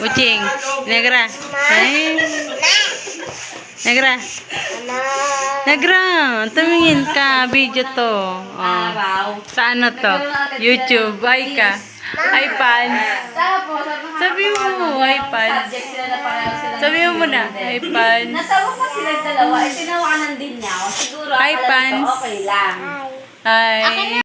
Ucing, Negra. Ay. Negra. Negra, tumingin ka. Video to. Oh. Sa ano to? YouTube. Ay ka. Ay pants. Sabi mo, ay pants. Sabi mo muna, ay pants. Natawa pa sila dalawa. Tinawanan din niya. Siguro Ay pants. okay lang. Ay.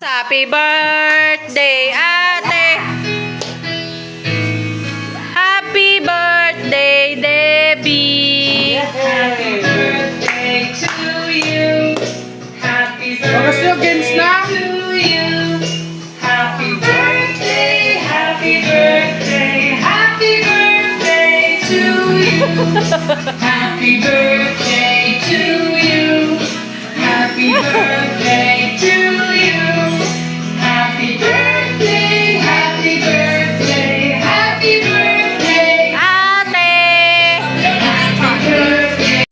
Happy birthday, ate! Happy birthday, Debbie! Happy birthday to you. Happy birthday to you. Happy birthday, happy birthday, happy birthday to you. Happy birthday to you. Happy birthday to you. Happy birthday, happy birthday, happy birthday, Ate! happy birthday.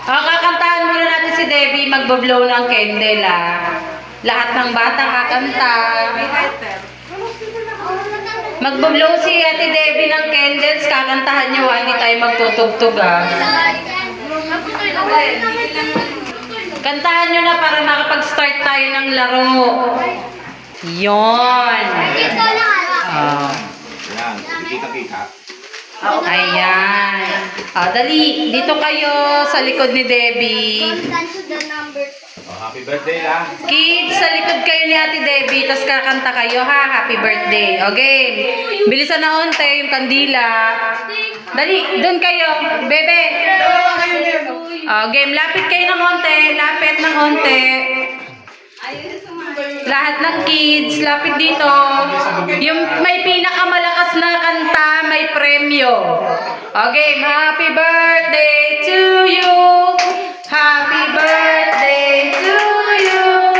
Kakantahan muna natin si Debbie magbo-blow ng candle, Lahat ng bata kakanta. Magbo-blow si Ate Debbie ng candles, kakantahan niyo, hindi tayo magtutugtog, Kantahan niyo na para makapag-start tayo ng laro. Yon. Yan, kita-kita. Ayan. Dali, dito kayo sa likod ni Debbie. Oh, happy birthday lang. Kids, sa likod kayo ni Ate Debbie, tapos kakanta kayo, Happy birthday. Okay. Bilisan na onte yung kandila. Dali, doon kayo. Bebe. Game, lapit kayo ng onte. Lapit ng onte. Ayun, sumayo. Lahat ng kids, lapit dito. Yung may pinakamalakas na kanta, may premyo. Okay, happy birthday to you. Happy birthday to you.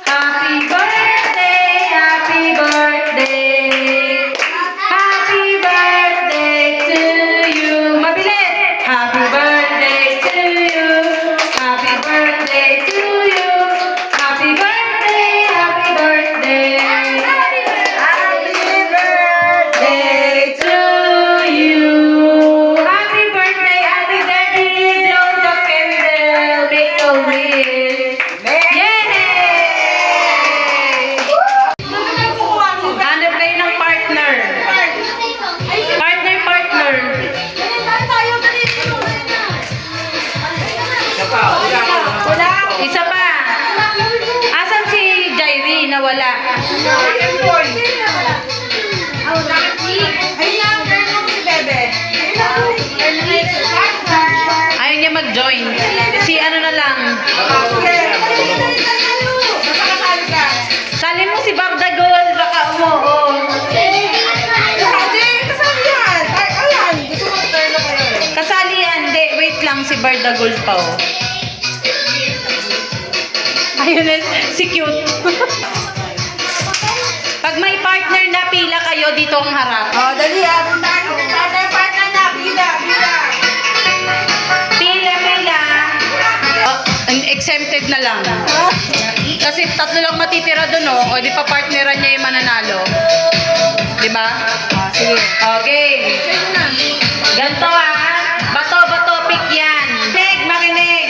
Happy birthday, happy birthday. Happy birthday to you. Mabilis. Happy birthday to you. Happy birthday to you. Happy birthday, happy birthday. Happy birthday to you. Happy birthday, Ate Debbie. Blow the candle. Make a wish. Yay! Hanap kayo ng partner. Partner. Isa pa. Asan si Jairi na wala? Ayaw niya mag-join. Si ano na lang. Sali mo si Bardagol. Baka umuo. Kasali yan. Hindi, wait lang. Si Bardagol pa oh. Ayun na, si cute. Pag may partner na pila kayo, dito ang harap. Dali partner na, pila. Pila. Oh, exempted na lang. Kasi tatlo lang matitira doon, oh. O di pa partneran niya yung mananalo. Di ba? Sige. Okay. Ganto Bato, pick yan. Makinig.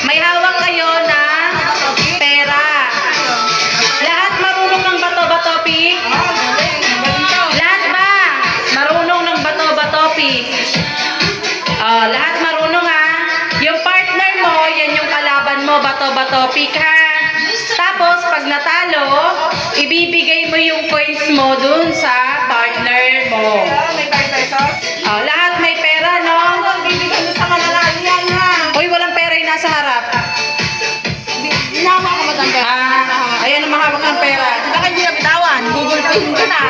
May hawak kayo na pera. Lahat marunong ng bato, pick? Lahat ba? Marunong ng bato, pick? Lahat marunong ha. Yung partner mo, yan yung kalaban mo, bato, pick ha. Tapos, pag natalo, ibibigay mo yung coins mo dun sa partner mo. May 5 pesos? Lahat may pera, no? Bibigyan mo sa mananalo yan ha. Uy, walang pera yung nasa harap. Ginawa ko matanda. Ayan ang mahawak ng pera. Baka hindi na bitawan. Google Pay ko na.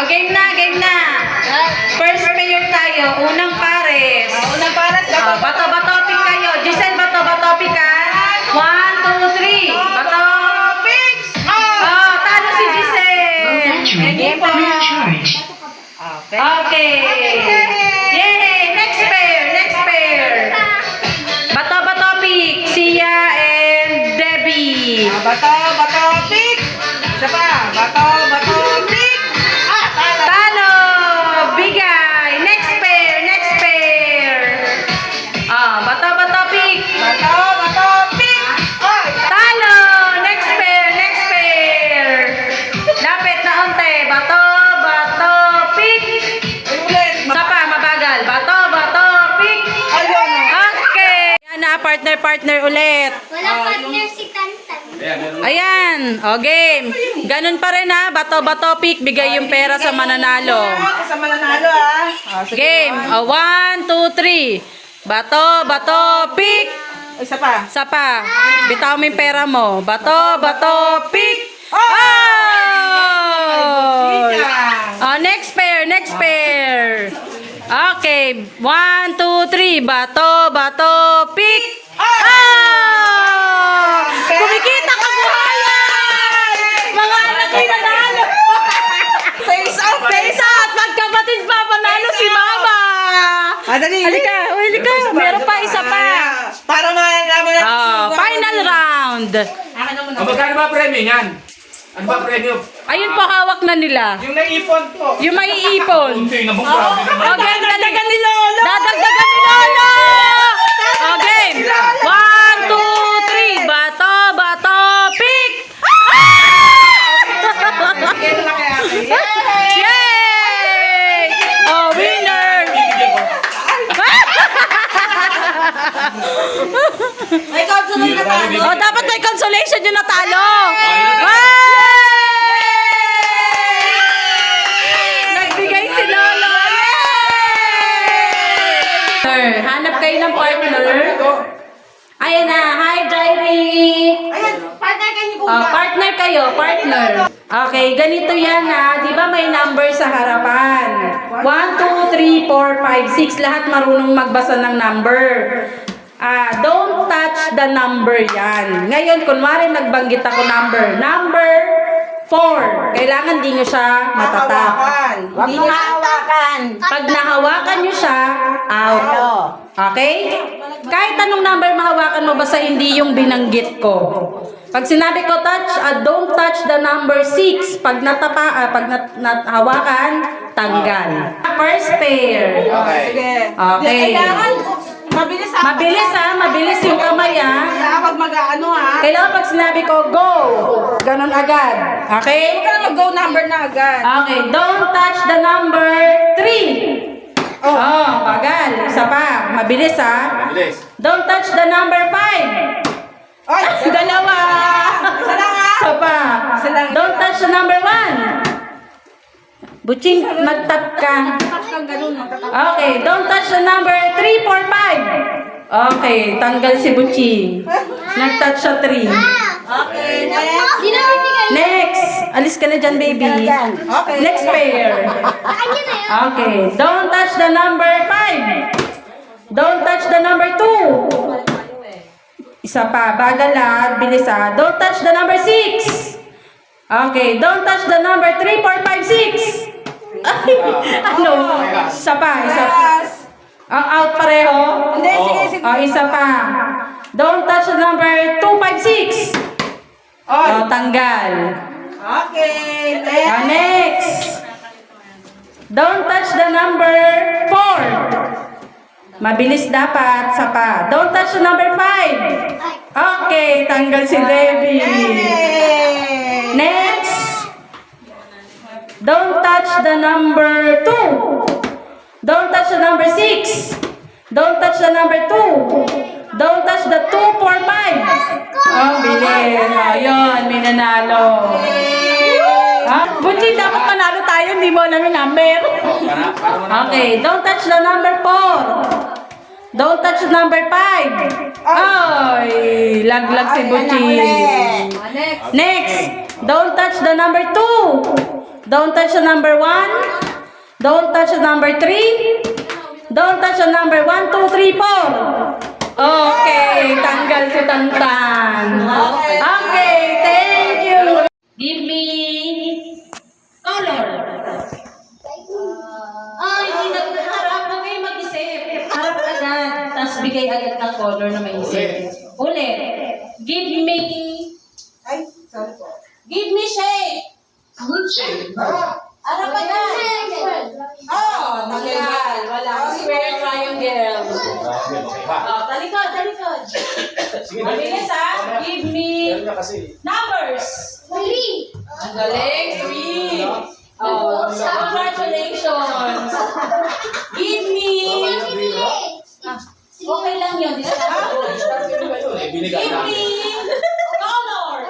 Game na. First mayor tayo. Unang pares. Unang para sa Bato, pick kayo. Giselle, bato, pick ha. 1, 2, 3. Bato. Fix! Talo si Giselle. Hindi po. Okay. Yay! Next pair. Bato, pick. Sia and Debbie. Bato, pick! Isa pa. Bato, pick! Talo! Talo! Bigay! Next pair! Bato, pick! Bato, pick! Oy! Talo! Next pair! Lapit na onte. Bato, pick! Ulit! Isa pa, mabagal. Bato, pick! Ayun! Okay! Yan na, partner ulit. Wala partner si Tantan. Ayan, game. Ganun pa rin ha, bato, pick, bigay yung pera sa mananalo. Sa mananalo ah. Sige. Game, 1, 2, 3. Bato, pick. Isa pa. Isa pa. Bitaw mo yung pera mo. Bato, pick. Oh! Next pair. Okay, 1, 2, 3. Bato, pick. Kumikita ka buhayan! Mga anak ko nanalo! Face off! Magkapatid pa, panalo si Mama! Dali. Halika. Meron pa, isa pa. Para naman natin Final round. Magkano ba premyo niyan? Ano ba premyo? Ayun po, hawak na nila. Yung naipon po. Yung may iipon. Unti na bang grabe naman. Okay, Dadagdagan ni Lolo. Dadagdagan ni Lolo! Okay. 1, 2, 3. Bato, pick! Yay! Oh, winner! May konsunod na tayo. Oh, dapat may consolation yung natalo. Nagbigay si Lolo. Yay! Hanap kayo ng partner. Ayan na. Hi, Jairi. Ayan, partner kayo ni Partner kayo, partner. Okay, ganito yan ha. Di ba may number sa harapan? 1, 2, 3, 4, 5, 6. Lahat marunong magbasa ng number. Don't touch the number yan. Ngayon, kunwari nagbanggit ako number. Number 4. Kailangan di nyo siya matatap. Huwag mo hawakan. Pag nahawakan nyo siya, out. Okay? Kahit anong number mahawakan mo, basta hindi yung binanggit ko. Pag sinabi ko touch, don't touch the number 6. Pag nahawakan, tanggal. First pair. Sige. Okay. Kailangan, mabilis ha. Mabilis ha, mabilis yung kamay ha. Kailangan pag mag-ano ha. Kailangan pag sinabi ko, go. Ganon agad. Okay? Huwag ka na mag-go number na agad. Okay, don't touch the number 3. Oh, bagal. Isa pa. Mabilis ha. Bilis. Don't touch the number 5. Ay, Dalawa. isa lang ha. Isa pa. Isa lang. Don't touch the number 1. Butching, mag-tap ka. Kang ganun, magtatapos. Okay, don't touch the number 3, 4, 5. Okay, tanggal si Butching. Nag-touch siya 3. Okay, next. Sino bibigay? Next. Alis ka na dyan, baby. Okay. Next pair. Kanya na yun. Okay, don't touch the number 5. Don't touch the number 2. Isa pa, bagal ha, bilis ha. Don't touch the number 6. Okay, don't touch the number 3, 4, 5, 6. Ay, ano? Isa pa, isa pa. Last. Out pareho? Hindi, sige. Isa pa. Don't touch the number 2, 5, 6. Oh, Tanggal. okay, next. Next. Don't touch the number 4. Mabilis dapat. Isa pa. Don't touch the number 5. Okay, tanggal si Debbie. Yay! Next. Don't touch the number 2. Don't touch the number 6. Don't touch the number 2. Don't touch the 2, 4, 5. Oh, bilis. Ayun, may nanalo. Buti, dapat panalo tayo. Hindi mo alam yung number. Okay, don't touch the number 4. Don't touch the number 5. Ay, laglag si Buchi. Next, don't touch the number 2. Don't touch the number 1. Don't touch the number 3. Don't touch the number 1, 2, 3, 4. Okay, tanggal si Tantan. Okay, thank you. Give me color. Ay, hindi nagharap na kayo mag-isip. Harap agad, tapos bigay agad ng color na may isip. Ulit. Give me, Ay, sorry po. give me shape. Harap agad. Oh, Tanggal. Wala. Square triangle. Talikod, talikod. Mabilis ha. Give me numbers. Ang galing. 3. Oh, congratulations. Give me. Okay lang yun. Give me color.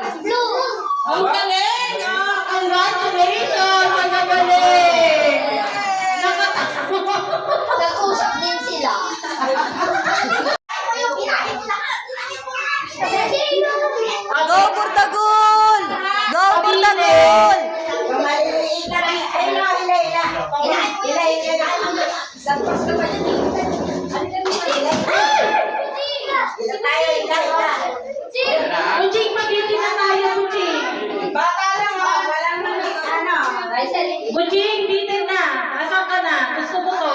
Ang galing. Congratulations. Ang galing. Nag-usap din sila. Go Burtagul! Go Burtagul! Kuching, mag-beauty na tayo, Kuching. Bata lang ha, walang ano. Kuching, bitin na. Asan ka na? Gusto ko to.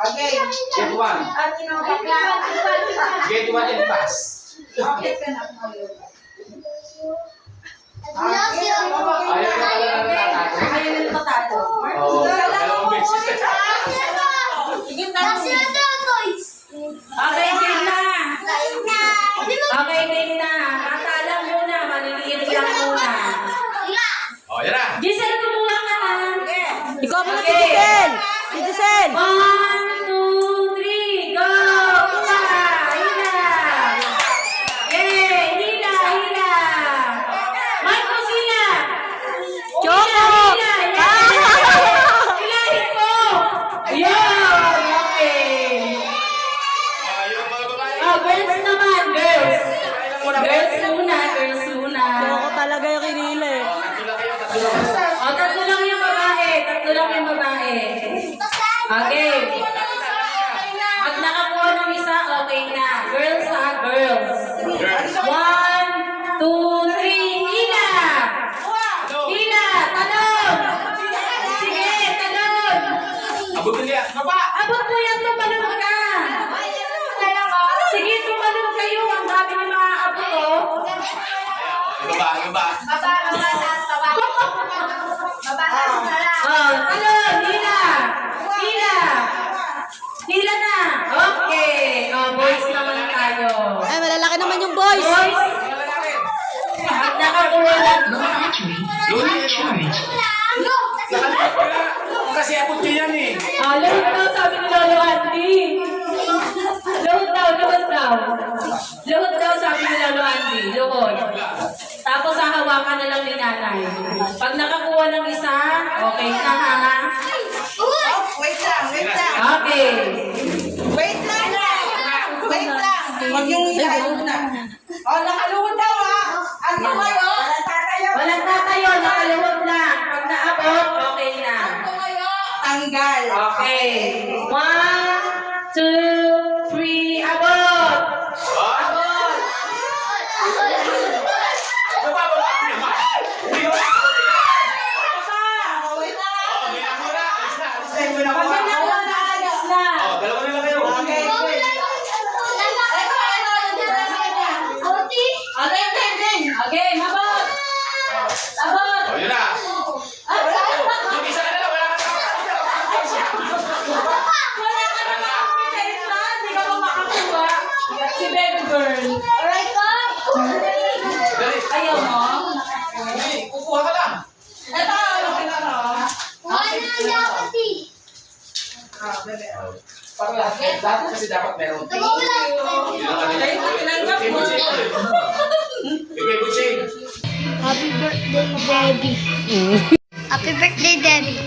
Okay. Get one. Get one and pass. Okay ka na po. Ayaw na pala na natatalo. Ayaw na matalo. Oo, dalawang beses. Sige, tayo. Okay, game na. Okay, game na. Bata lang muna. Maliliit lang muna. Oh, yan na. Giselle, tumulong ka na. Ikaw muna si Giselle! Si Giselle! 1, 2, 3, go! Hila! Hila! Yay! Hila! Hila! Marcos, hila! Choco! Hila! Hila! Hilahin mo! Ayun! Okay! Ayaw mga babae. Girls naman! Baba. Ano? Hila na. Okay. Boys naman tayo. Ay, malalaki naman yung boys. Boys, pag nakakuha ng... Kasi abot ko yan eh. Lahot daw, sabi ni Lolo Andy. Lahot daw. Lahot daw, sabi ni Lolo Andy. Lahot. Tapos hahawakan na lang ni nanay. Pag nakakuha ng isa, okay na ha. Wait lang. Okay. Wait lang. Huwag yung ihayon na. Oh, nakaluhod daw ha. Ang tumayo. Walang tatayo, nakaluhod na. Pag naabot, okay na. Tanggal. Okay. 1, 2, 3, abot! Abot! Baba ko naman. Wait lang. Oh, may namura. Alis na. Pag nakuha na, alis na. Oh, dalawa na lang kayo. Okay. Okay, mabot! Abot! Oh, yun na. Yung isa na lang. Wala ka na. Wala ka na makakapitensyon, hindi ka pa makakuha. Si baby girl. Dali. Ayaw mo? Hindi, kukuha ka lang. Ito, Kasi dapat meron. Yun ang kanila. Ibigay ko chain. Happy birthday, Debbie. Happy birthday, Debbie.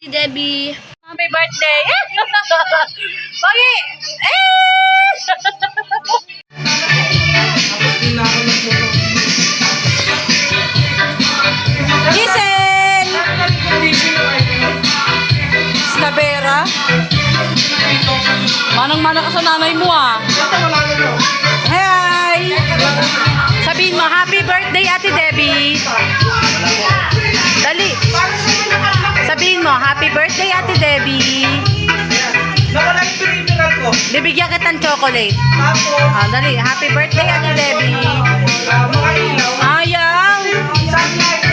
Debbie. Happy birthday! Pagi! Giselle! Snabera? Manang-mana ka sa nanay mo ah. Hi! Sabihin mo, happy birthday, Ate Debbie. Dali. Sabihin mo, happy birthday, Ate Debbie. Nawala yung peripheral ko. Bibigyan kita ng chocolate. Tapos, Dali, happy birthday, Ate Debbie. mga ilaw. Ayaw. Sunlight.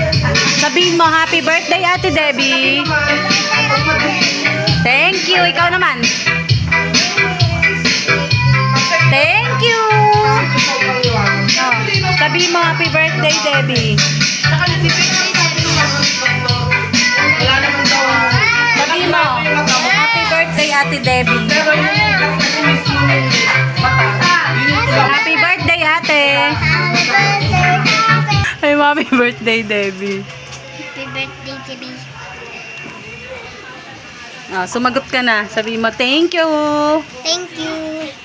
Sabihin mo, happy birthday, Ate Debbie. Thank you. Ikaw naman. Thank you. Sabihin mo, happy birthday, Debbie. Wala naman daw. Sabihin mo, happy birthday, Ate Debbie. Pero yung ilang kasi mismo yung mata. Happy birthday, Ate. Ay, happy birthday, Debbie. Happy birthday, Debbie. Sumagot ka na. Sabihin mo, thank you. Thank you.